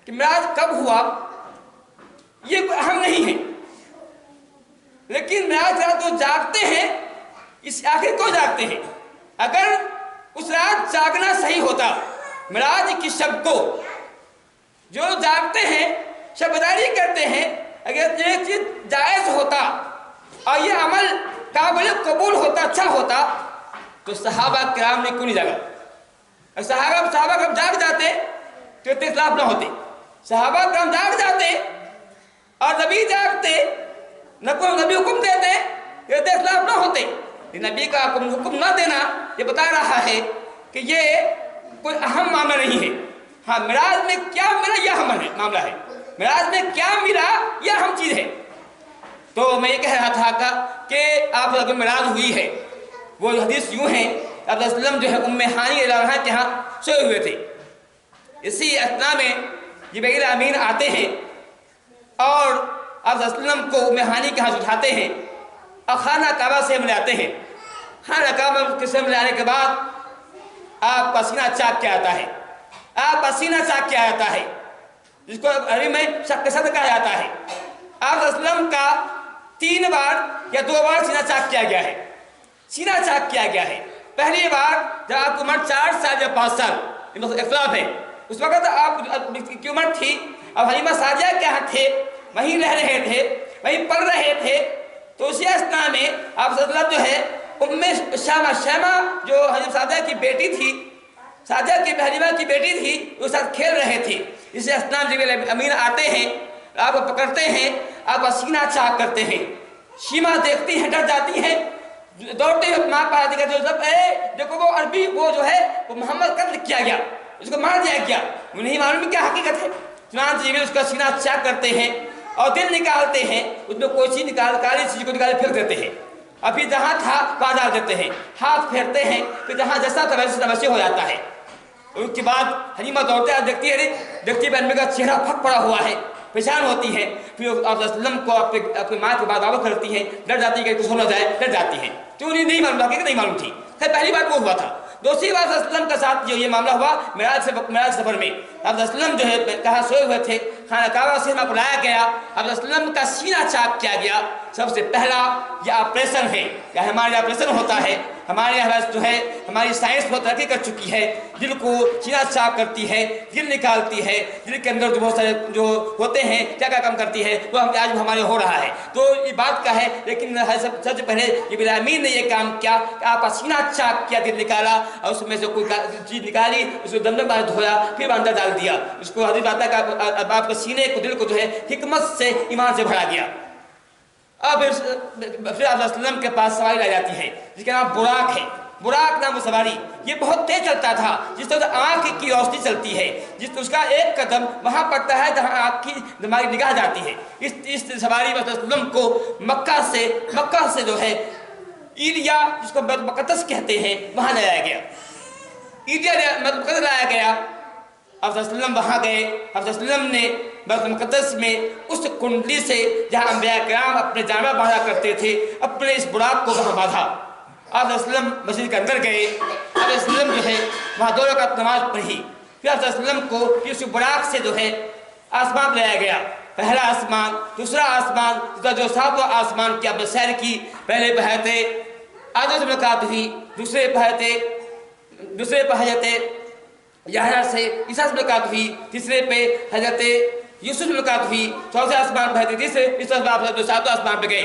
کہ معراج کب ہوا یہ کوئی اہم نہیں ہے، لیکن معراج رات جو جاگتے ہیں اس آخر کو جاگتے ہیں۔ اگر اس رات جاگنا صحیح ہوتا، معراج کی شب کو جو جاگتے ہیں، شب بیداری کرتے ہیں، اگر یہ چیز جائز ہوتا اور یہ عمل قابل قبول ہوتا، اچھا ہوتا، تو صحابہ کرام نے کیوں نہیں جاگا؟ اور صحابہ کرام جاگ جاتے تو اتنے اختلاف نہ ہوتے۔ صحابہ کرام جاگ جاتے اور نبی جاگتے، نبی حکم دیتے تو اتنے اختلاف نہ ہوتے۔ نبی کا حکم نہ دینا یہ بتا رہا ہے کہ یہ کوئی اہم معاملہ نہیں ہے۔ ہاں، معراج میں کیا ملا یہ اہم معاملہ ہے، معراج میں کیا ملا یہ اہم چیز ہے۔ تو میں یہ کہہ رہا تھا کہ آپ کو معراج ہوئی ہے، وہ حدیث یوں ہے، آپ صلی اللہ علیہ وسلم جو ہے ام ہانی رضی اللہ عنہا کے ہاں سوئے ہوئے تھے۔ اسی اثناء میں جبرائیل امین آتے ہیں اور آپ صلی اللہ علیہ وسلم کو ام ہانی کے ہاں اٹھاتے ہیں اور خانہ کعبہ سے ملاتے ہیں۔ خانہ کعبہ سے ملانے کے بعد آپ کا سینہ چاک کیا آتا ہے، آپ کا سینہ چاک کیا آتا ہے، جس کو عربی میں شق صدر کہا جاتا ہے۔ آپ صلی اللہ علیہ وسلم کا 3 بار یا 2 بار سینہ چاک کیا گیا ہے، سینہ چاک کیا گیا ہے۔ پہلی بار جب آپ کی عمر 4 سال یا 5 سال، اختلاف ہے، اس وقت آپ کی عمر تھی، اب حلیمہ سعدیہ کے ہاں تھے، وہیں رہ رہے تھے، وہیں پڑھ رہے تھے، تو اسی اثناء میں آپ صلی اللہ علیہ وسلم جو ہے ام شیمہ جو حلیمہ سعدیہ کی بیٹی تھی، سعدیہ کی حلیمہ کی بیٹی تھی، اس ساتھ کھیل رہے تھے۔ اسی اثناء میں جبرائیل امین آتے ہیں، آپ کو پکڑتے ہیں، آپ کا سینہ چاک کرتے ہیں۔ شیمہ دیکھتی ہیں، ڈر جاتی ہیں، دوڑتے ہوئے ماں پاس دیکھتے ہیں، سب دیکھو وہ عربی وہ جو ہے وہ محمد قتل کیا گیا، اس کو مار دیا گیا، وہ نہیں معلوم کیا حقیقت ہے۔ چنانچہ جبرائیل اس کا سینہ چاک کرتے ہیں اور دل نکالتے ہیں، اس میں کوئی چیز کالی چیز کو نکال پھینک دیتے ہیں، اور پھر جہاں تھا وہاں ڈال دیتے ہیں، ہاتھ پھیرتے ہیں، پھر جہاں جیسا تھا ویسے ہو جاتا ہے۔ اس کے بعد حلیمہ دوڑتے ہیں، دیکھتی ہے، دیکھتی ہے انبی کا چہرہ پھٹ پڑا ہوا ہے، پریشان ہوتی ہے، پھر آپ صلی اللہ علیہ وسلم کو اپنی ماں کے بعد دعوت کرتی ہیں، ڈر جاتی ہے کہ کچھ ہو نہ جائے، ڈر جاتی ہیں، تو انہیں نہیں معلوم، حقیقت نہیں معلوم تھی۔ خیر پہلی بار وہ ہوا تھا۔ دوسری بار صلی اللہ علیہ وسلم کے ساتھ جو یہ معاملہ ہوا معراج سفر میں، آپ صلی اللہ علیہ وسلم جو ہے کہاں سوئے ہوئے تھے، خانہ کعبہ سے ہمیں بلایا گیا، آپ صلی اللہ علیہ وسلم کا سینہ چاک کیا گیا۔ سب سے پہلا یہ آپریشن ہے، یا ہمارے آپریشن ہوتا ہے، ہمارے یہاں جو ہے ہماری سائنس بہت ترقی کر چکی ہے، دل کو سینہ چاک کرتی ہے، دل نکالتی ہے، دل کے اندر جو بہت سارے جو ہوتے ہیں کیا کیا کام کرتی ہے، وہ آج ہمارے ہو رہا ہے۔ تو یہ بات کا ہے، لیکن سب سے پہلے جبرائیل امین نے یہ کام کیا کہ آپ کا سینہ چاک کیا، دل نکالا اور اس میں سے کوئی چیز نکالی، اس کو دم میں دھویا، پھر اندر ڈال دیا۔ اس کو حدیث آتا ہے کہ آپ کے سینے کو، دل کو جو ہے حکمت سے، ایمان سے بھرا دیا۔ اب پھر آپ صلی اللہ علیہ وسلم کے پاس سواری لائی جاتی ہے جس کا نام براق ہے، براق نام سواری، یہ بہت تیز چلتا تھا، جس طرح آنکھ کی روشنی چلتی ہے، اس کا ایک قدم وہاں پڑتا ہے جہاں آپ کی ہماری نگاہ جاتی ہے۔ اس سواری میں صلی اللہ علیہ وسلم کو مکہ سے جو ہے ایلیا، جس کو بیت المقدس کہتے ہیں، وہاں لایا گیا، ایلیا بیت المقدس لایا گیا۔ آپ صلی اللہ علیہ وسلم وہاں گئے، آپ صلی اللہ علیہ وسلم نے بیت المقدس میں اس کنڈلی سے جہاں انبیاء کرام اپنے جانور باندھا کرتے تھے، اپنے اس براق کو وہاں باندھا۔ آپ صلی اللہ علیہ وسلم مسجد کے اندر گئے، آپ صلی اللہ علیہ وسلم جو ہے وہاں 2 رکعت نماز پڑھی، پھر آپ صلی اللہ علیہ وسلم کو اس براق سے جو ہے آسمان لایا گیا، پہلا آسمان، دوسرا آسمان، جو 7واں آسمان کی آپ نے سیر کی۔ پہلے پہ حضرت آدم سے ملاقات ہوئی، دوسرے پہ حضرت یحییٰ سے عیسیٰ سے ملاقات ہوئی، تیسرے پہ حضرت یوسف سے ملاقات ہوئی، چوتھے آسمان پہ حضرت تیسرے، اس طرح آپ 7واں آسمان پہ گئے،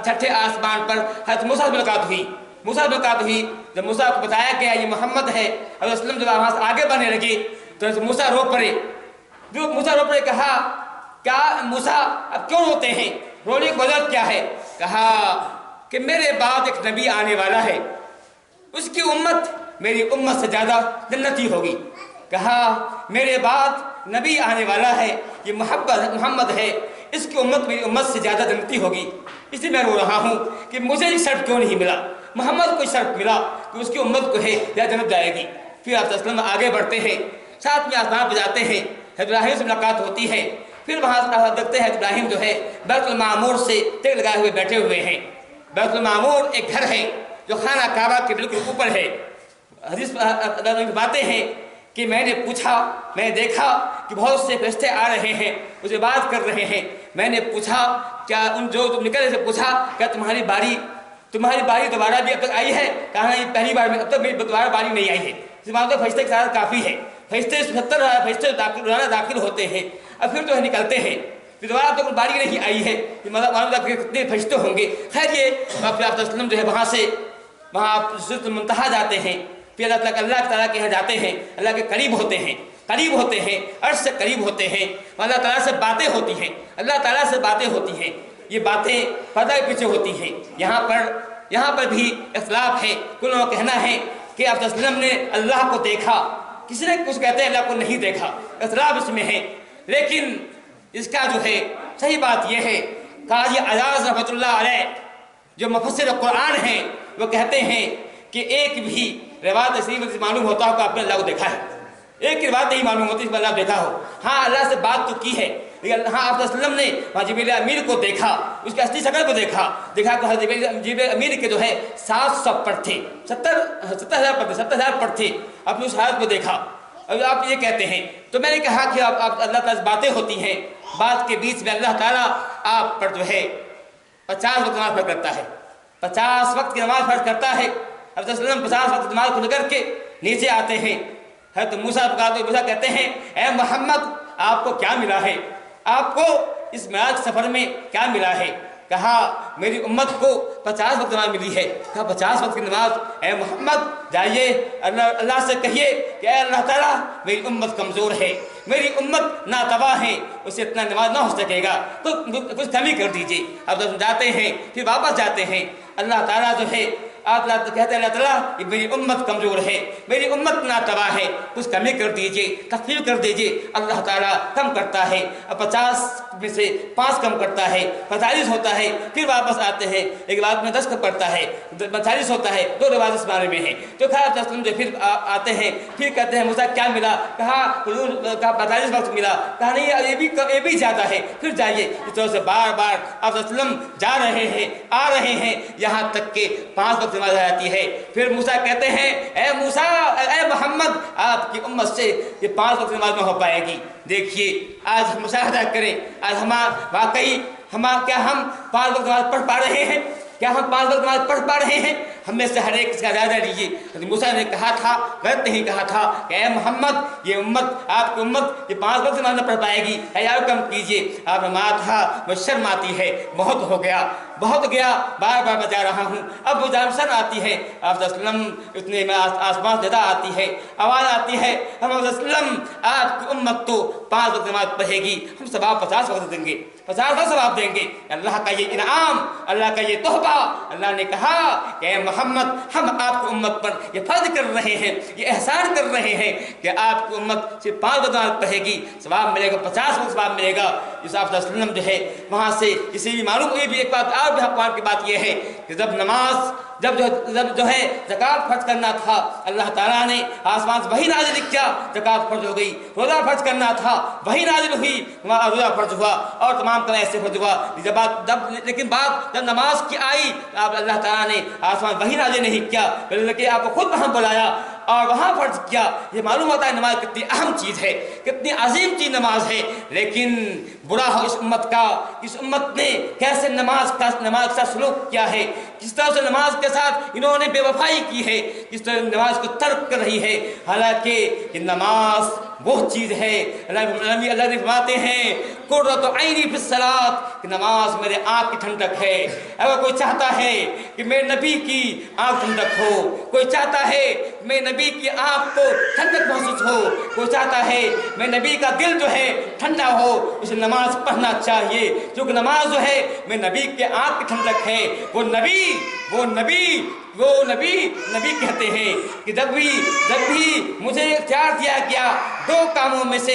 چھٹے آسمان پر حضرت موسیٰ سے ملاقات ہوئی، جب موسیٰ کو بتایا گیا یہ محمد ہے، اور وسلم جب وہاں سے آگے بڑھنے لگے تو موسیٰ رو پڑے، کہا کیا موسیٰ اب کیوں روتے ہیں، رونے کی وجہ کیا ہے؟ کہا کہ میرے بعد ایک نبی آنے والا ہے، اس کی امت میری امت سے زیادہ جنتی ہوگی۔ کہا میرے بعد نبی آنے والا ہے، یہ محمد ہے، اس کی امت میری امت سے زیادہ جنتی ہوگی، اس لیے میں رو رہا ہوں کہ مجھے ایک شرف کیوں نہیں ملا، محمد کو شرف ملا کہ اس کی امت کو ہے یا جنت جائے گی۔ پھر آپ صلی اللہ علیہ وسلم آگے بڑھتے ہیں، ساتھ میں آسمان پہ جاتے ہیں، حضرت ابراہیم سے ملاقات ہوتی ہے، پھر وہاں سے دیکھتے ہیں ابراہیم جو ہے بیت المعمور سے ٹیک لگائے ہوئے بیٹھے ہوئے ہیں۔ بیت المعمور ایک گھر ہے جو خانہ کعبہ کے بالکل اوپر ہے۔ حدیث باتیں ہیں کہ میں نے پوچھا، میں نے دیکھا کہ بہت سے فرشتے آ رہے ہیں، مجھے بات کر رہے ہیں۔ میں نے پوچھا کیا ان جو تم نکلے سے پوچھا کیا تمہاری باری دوبارہ بھی اب تک آئی ہے؟ کہا یہ پہلی بار میں، اب تک میری دوبارہ باری نہیں آئی ہے۔ اس بات تو فرشتے کی تعداد کافی ہے، فرشتے 77 فرشتے داخل ہوتے ہیں، اب پھر جو ہے نکلتے ہیں، پھر دوبارہ اب تک باری نہیں آئی ہے، مطلب کتنے فرشتے ہوں گے۔ خیر یہ پھر آپ صلی اللہ علیہ وسلم جو ہے وہاں آپ سدرۃ المنتہا جاتے ہیں، پھر اللہ تعالیٰ کے یہاں جاتے ہیں، اللہ کے قریب ہوتے ہیں، عرش سے قریب ہوتے ہیں، اللہ تعالیٰ سے باتیں ہوتی ہیں، اللہ تعالیٰ سے باتیں ہوتی ہیں۔ یہ باتیں پردہ کے پیچھے ہوتی ہیں۔ یہاں پر بھی اختلاف ہے، کل لوگوں کا کہنا ہے کہ آپ صلی اللہ علیہ وسلم نے اللہ کو دیکھا، کسی نے کچھ کہتے ہیں اللہ کو نہیں دیکھا، اختلاف اس میں ہے۔ لیکن اس کا جو ہے صحیح بات یہ ہے، قاضی عیاض رحمۃ اللہ علیہ جو مفسر قرآن ہیں وہ کہتے ہیں کہ ایک بھی روایت ایسی معلوم ہوتا ہو کہ آپ نے اللہ کو دیکھا ہے، ایک کی روایت نہیں معلوم ہوتی اس میں اللہ دیکھا ہو۔ ہاں اللہ سے بات تو کی ہے، لیکن ہاں آپ صلی اللہ علیہ وسلم نے وہاں جبریل امین کو دیکھا، اس کی اصلی شکل کو دیکھا کہ جبریل امین کے جو ہے 700 پر تھے، 70,000 پر تھے، اپنی اس حالت کو دیکھا۔ اب آپ یہ کہتے ہیں تو میں نے کہا کہ آپ اللہ تعالیٰ سے باتیں ہوتی ہیں، بات کے بیچ میں اللہ تعالیٰ آپ پر جو ہے 50 وقت نماز فرض کرتا ہے، 50 وقت کی نماز فرض کرتا ہے۔ اب صلی اللہ علیہ وسلم 50 وقت نماز کھل کر کے نیچے آتے ہیں، حضرت موسیٰ کہتے ہیں اے محمد آپ کو کیا ملا ہے، آپ کو اس معراج سفر میں کیا ملا ہے؟ کہا میری امت کو 50 وقت نماز ملی ہے۔ کہا 50 وقت کی نماز، اے محمد جائیے اللہ سے کہیے کہ اے اللہ تعالیٰ میری امت کمزور ہے، میری امت ناتواں ہے، اسے اتنا نماز نہ ہو سکے گا تو کچھ کمی کر دیجیے۔ اب جب جاتے ہیں پھر واپس جاتے ہیں، اللہ تعالیٰ جو ہے آپ کہتے ہیں اللہ تعالیٰ یہ میری امت کمزور ہے، میری امت ناتواں ہے، کچھ کمی کر دیجیے، تخفیف کر دیجیے۔ اللہ تعالیٰ کم کرتا ہے، اب 50 میں سے 5 کم کرتا ہے، 45 ہوتا ہے، پھر واپس آتے ہیں، ایک بات میں 10 کم کرتا ہے، 45 ہوتا ہے، 2 روایت اس بارے میں ہے۔ تو کہا جو پھر آتے ہیں، پھر کہتے ہیں موسیٰ کیا ملا؟ کہا حضور 45 وقت ملا۔ کہا نہیں یہ بھی زیادہ ہے، پھر جائیے۔ اس طرح سے بار بار آپ وسلم جا رہے ہیں، آ رہے ہیں، یہاں تک کہ 5 وقت نماز آ جاتی ہے۔ پھر موسیٰ کہتے ہیں اے موسیٰ اے محمد آپ کی امت سے یہ 5 وقت نماز نہ ہو پائے گی۔ دیکھیے آج ہم مشاہدہ کریں، آج واقعی کیا ہم 5 وقت نماز پڑھ پا رہے ہیں؟ کیا ہم 5 وقت نماز پڑھ پا رہے ہیں؟ ہم میں سے ہر ایک اس کا جائزہ لیجیے۔ حضرت موسیٰ نے کہا تھا، غلط نہیں کہا تھا کہ اے محمد یہ امت آپ کی امت یہ 5 وقت نماز نہ پڑھ پائے گی، حیا کم کیجیے۔ آپ نے ماں تھا وہ شرم آتی ہے، بہت ہو گیا، بہت گیا، بار بار میں جا رہا ہوں۔ اب وہ شرم آتی ہے، آپ صلی اللہ علیہ وسلم اتنے میں آسمان سے ندا آتی ہے، آواز آتی ہے، ہم صلی اللہ علیہ وسلم آپ کی امت تو 5 وقت نماز پڑھے گی، ہم ثواب 50 وقت دیں گے، 50 وقت ثواب دیں گے۔ اللہ کا یہ انعام، اللہ کا یہ تحفہ، اللہ نے کہا کہ اے محمد ہم آپ کی امت پر یہ فرض کر رہے ہیں، یہ احسان کر رہے ہیں کہ آپ کی امت صرف 5 وقت نماز پڑھے گی، ثواب ملے گا، 50 وقت ثواب ملے گا۔ اس آپ صلی اللہ علیہ وسلم جو ہے وہاں سے اسی بھی معلوم، یہ بھی ایک بات اور بھی بات یہ ہے کہ جب جو ہے زکوٰۃ فرض کرنا تھا، اللہ تعالیٰ نے آسمان سے وہی نازل کیا، زکوٰۃ فرض ہو گئی۔ روزہ فرض کرنا تھا، وہی نازل ہوئی، وہاں روزہ فرض ہوا اور تمام کام ایسے فرض ہوا۔ لیکن بات جب نماز کی آئی، اللہ تعالیٰ نے آسمان وہی نازل نہیں کیا بلکہ آپ کو خود وہاں بلایا اور وہاں فرض کیا۔ یہ معلوم ہوتا ہے نماز کتنی اہم چیز ہے، کتنی عظیم چیز نماز ہے۔ لیکن برا ہو اس امت کا، اس امت نے کیسے نماز کا سلوک کیا ہے، کس طرح سے نماز کے ساتھ انہوں نے بے وفائی کی ہے، کس طرح نماز کو ترک کر رہی ہے۔ حالانکہ یہ نماز وہ چیز ہے، اللہ نے فرماتے ہیں قرۃ عینی فی الصلاۃ کہ نماز میرے آنکھ کی ٹھنڈک ہے۔ اگر کوئی چاہتا ہے کہ میرے نبی کی آنکھ ٹھنڈک ہو، کوئی چاہتا ہے میرے نبی کی آنکھ کو ٹھنڈک محسوس ہو، کوئی چاہتا ہے میرے نبی کا دل جو ہے ٹھنڈا ہو، اسے نماز پڑھنا چاہیے، کیونکہ نماز جو ہے میرے نبی کے آنکھ کی ٹھنڈک ہے۔ وہ نبی کہتے ہیں کہ جب بھی مجھے اختیار دیا گیا 2 کاموں میں سے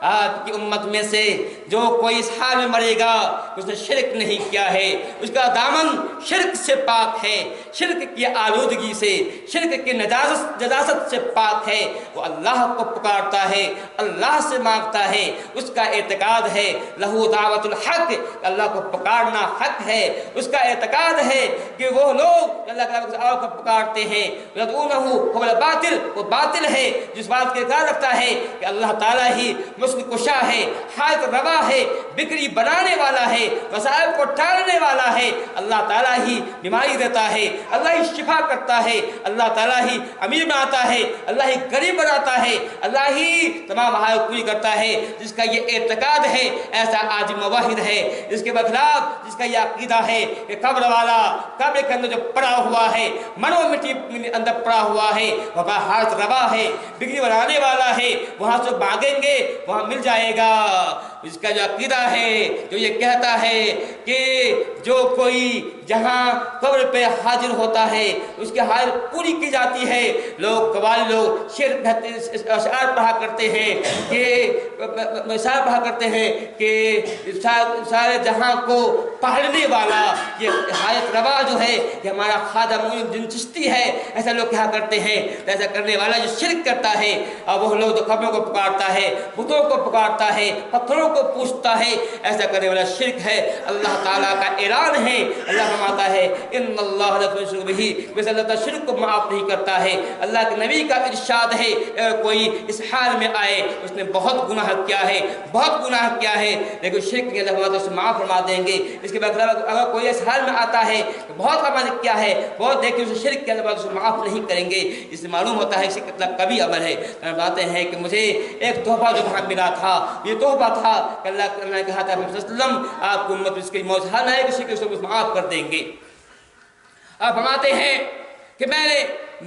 آپ کی امت میں سے جو کوئی اس حال میں مرے گا اس نے شرک نہیں کیا ہے، اس کا دامن شرک سے پاک ہے، شرک کی آلودگی سے، شرک کی نجاست سے پاک ہے، وہ اللہ کو پکارتا ہے، اللہ سے مانگتا ہے، اس کا اعتقاد ہے لہو دعوت الحق، اللہ کو پکارنا حق ہے، اس کا اعتقاد ہے کہ وہ لوگ اللہ کو پکارتے ہیں هو الباطل، وہ باطل ہے، جس بات کا اقرار رکھتا ہے کہ اللہ تعالیٰ ہی مشکل کشا ہے، حاجت روا ہے، بکری بنانے والا ہے، مسائل کو ٹالنے والا ہے، اللہ تعالیٰ ہی بیماری دیتا ہے، اللہ ہی شفا کرتا ہے، اللہ تعالیٰ ہی امیر بناتا ہے، اللہ ہی غریب بناتا ہے، اللہ ہی تمام حاجت پوری کرتا ہے۔ جس کا یہ اعتقاد ہے ایسا آدمی موحد ہے۔ اس کے برخلاف جس کا یہ عقیدہ ہے کہ قبر والا قبر کے اندر جو پڑا ہوا ہے، منو مٹی اندر پڑا ہوا ہے، وہاں حاجت روا ہے، بکری بنانے والا ہے، وہاں سے مانگیں گے وہاں مل جائے گا۔ اس کا جو عقیدہ ہے جو یہ کہتا ہے کہ جو کوئی جہاں قبر پہ حاضر ہوتا ہے اس کی حاجت پوری کی جاتی ہے۔ لوگ قوالی لوگ شعر اشعار پڑھا کرتے ہیں کہ اشعار پڑھا کرتے ہیں کہ سارے جہاں کو پالنے والا یہ حاجت روا جو ہے یہ ہمارا خواجہ معین الدین چشتی ہے، ایسا لوگ کہا کرتے ہیں۔ ایسا کرنے والا جو شرک کرتا ہے اور وہ لوگ قبروں کو پکارتا ہے، بتوں کو پکارتا ہے، پتھروں کو پوچھتا ہے، ایسا کرنے والا شرک ہے۔ اللہ تعالیٰ کا اعلان ہے، اللہ فرماتا ہے ان اللہ لا یغفر به، ویسے اللہ تعالیٰ شرک کو معاف نہیں کرتا ہے۔ اللہ کے نبی کا ارشاد ہے اگر کوئی اس حال میں آئے اس نے بہت گناہ کیا ہے، بہت گناہ کیا ہے، لیکن شرک کے اللہ فرماتا ہے اسے معاف فرما دیں گے۔ اس کے بعد اگر کوئی اس حال میں آتا ہے تو بہت عمل کیا ہے، بہت دیکھیں اسے شرک کے اللہ اسے معاف نہیں کریں گے۔ اس سے معلوم ہوتا ہے کہ کتنا کبھی عمل ہے۔ فرماتے ہیں کہ مجھے ایک تحفہ جو وہاں ملا تھا یہ تحفہ تھا کہ اللہ نے کہا تھا محمد صلی اللہ علیہ وسلم آپ کو امت اس کی موت حال ہے کہ شرک کو معاف کر دیں گے۔ آپ فرماتے ہیں کہ میں نے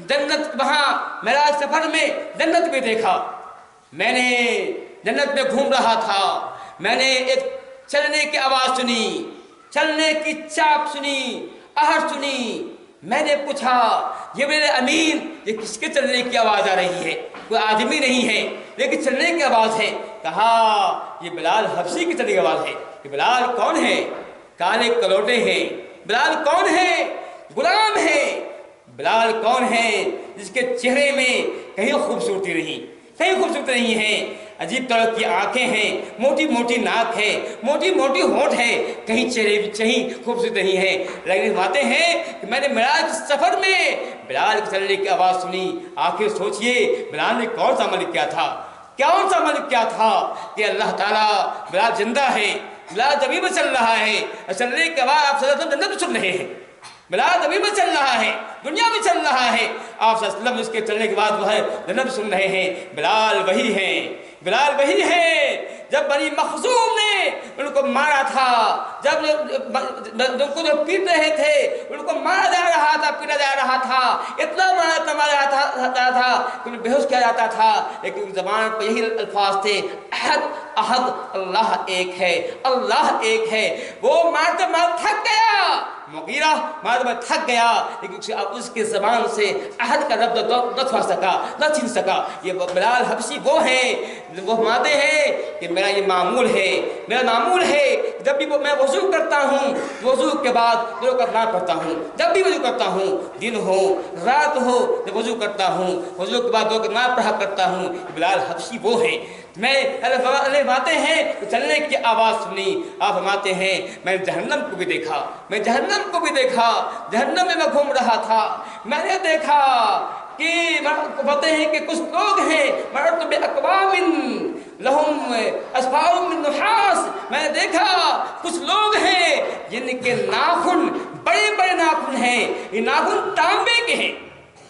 جنت وہاں معراج سفر میں جنت میں دیکھا، میں نے جنت میں گھوم رہا تھا، میں نے ایک چلنے کی آواز سنی، چلنے کی چاپ سنی، آہٹ سنی۔ میں نے پوچھا یہ میرے امین یہ کس کے چلنے کی آواز آ رہی ہے؟ کوئی آدمی نہیں ہے لیکن چلنے کی آواز ہے۔ کہا یہ بلال حبشی کی چلنے کی آواز ہے۔ کہ بلال کون ہے؟ کالے کلوٹے ہیں۔ بلال کون ہے؟ غلام ہے۔ بلال کون ہے جس کے چہرے میں کہیں خوبصورتی نہیں، کہیں خوبصورتی نہیں ہے، عجیب طرح کی آنکھیں ہیں، موٹی موٹی ناک ہے، موٹی موٹی ہونٹ ہے، کہیں چہرے بھی کہیں خوبصورت نہیں ہے۔ لیکن باتیں ہیں کہ میں نے معراج سفر میں بلال کے چلنے کی آواز سنی۔ آخر سوچئے بلال نے کون سا عمل کیا تھا، کون سا عمل کیا تھا کہ اللہ تعالیٰ بلال زندہ ہے، بلال زمین میں چل رہا ہے، چلنے کے بعد آپ صلی اللہ علیہ وسلم جنت میں چل رہے ہیں، بلال زمین میں چل رہا ہے، دنیا میں چل رہا ہے، آپ صلی اللہ علیہ وسلم اس کے چلنے کے بعد وہ ہے جنت سن رہے ہیں۔ بلال وہی ہیں، بلال وہی ہے جب بنی مخزوم نے ان کو مارا تھا، جب ان کو جو پیٹ رہے تھے ان کو مارا جا رہا تھا، پیٹا جا رہا تھا، اتنا مارا تھا کہ انہیں بے ہوش کیا جاتا تھا، لیکن زبان پہ یہی الفاظ تھے احد احد، اللہ ایک ہے، اللہ ایک ہے۔ وہ مارتے مارتے تھک گیا، مغیرہ مارتے مارتے تھک گیا، لیکن اس کے زبان سے احد کا لفظ نہ چھوڑ سکا، نہ چھین سکا۔ یہ بلال حبشی وہ ہیں، وہ فرماتے ہیں کہ میرا یہ معمول ہے، میرا معمول ہے جب بھی میں وضو کرتا ہوں وضو کے بعد دو رکعت پڑھتا ہوں، جب بھی وضو کرتا ہوں دن ہو رات ہو جب وضو کرتا ہوں وضو کے بعد دو رکعت پڑھا کرتا ہوں۔ بلال حبشی وہ ہیں۔ میں اللہ باتیں ہیں چلنے کی آواز سنی۔ آپ فرماتے ہیں میں نے جہنم کو بھی دیکھا، میں جہنم کو بھی دیکھا، جہنم میں گھوم رہا تھا، میں نے دیکھا کہ بولتے ہیں کہ کچھ لوگ ہیں مررت باقوام لہم اصفار من نحاس، میں نے دیکھا کچھ لوگ ہیں جن کے ناخن بڑے بڑے ناخن ہیں، یہ ناخن تانبے کے ہیں،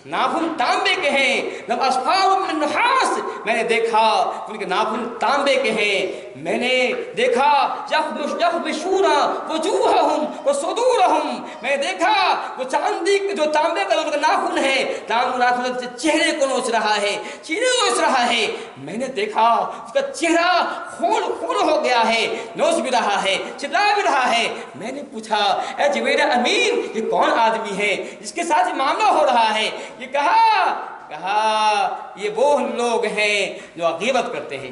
ناخن تانبے کے ہیں، لہم اصفار من نحاس، میں نے دیکھا ان کے ناخن تانبے کے ہیں۔ میں نے دیکھا یخمشون وجوہہم وصدورہم، میں نے دیکھا وہ چاندی جو تانبے کا جو ناخن ہے ناخن سے چہرے کو نوچ رہا ہے، چہرے کو نوچ رہا ہے۔ میں نے دیکھا اس کا چہرہ خون خون ہو گیا ہے، نوچ بھی رہا ہے، چلا بھی رہا ہے۔ میں نے پوچھا اے جبریل امین یہ کون آدمی ہے جس کے ساتھ یہ معاملہ ہو رہا ہے؟ یہ کہا یہ وہ لوگ ہیں جو غیبت کرتے ہیں،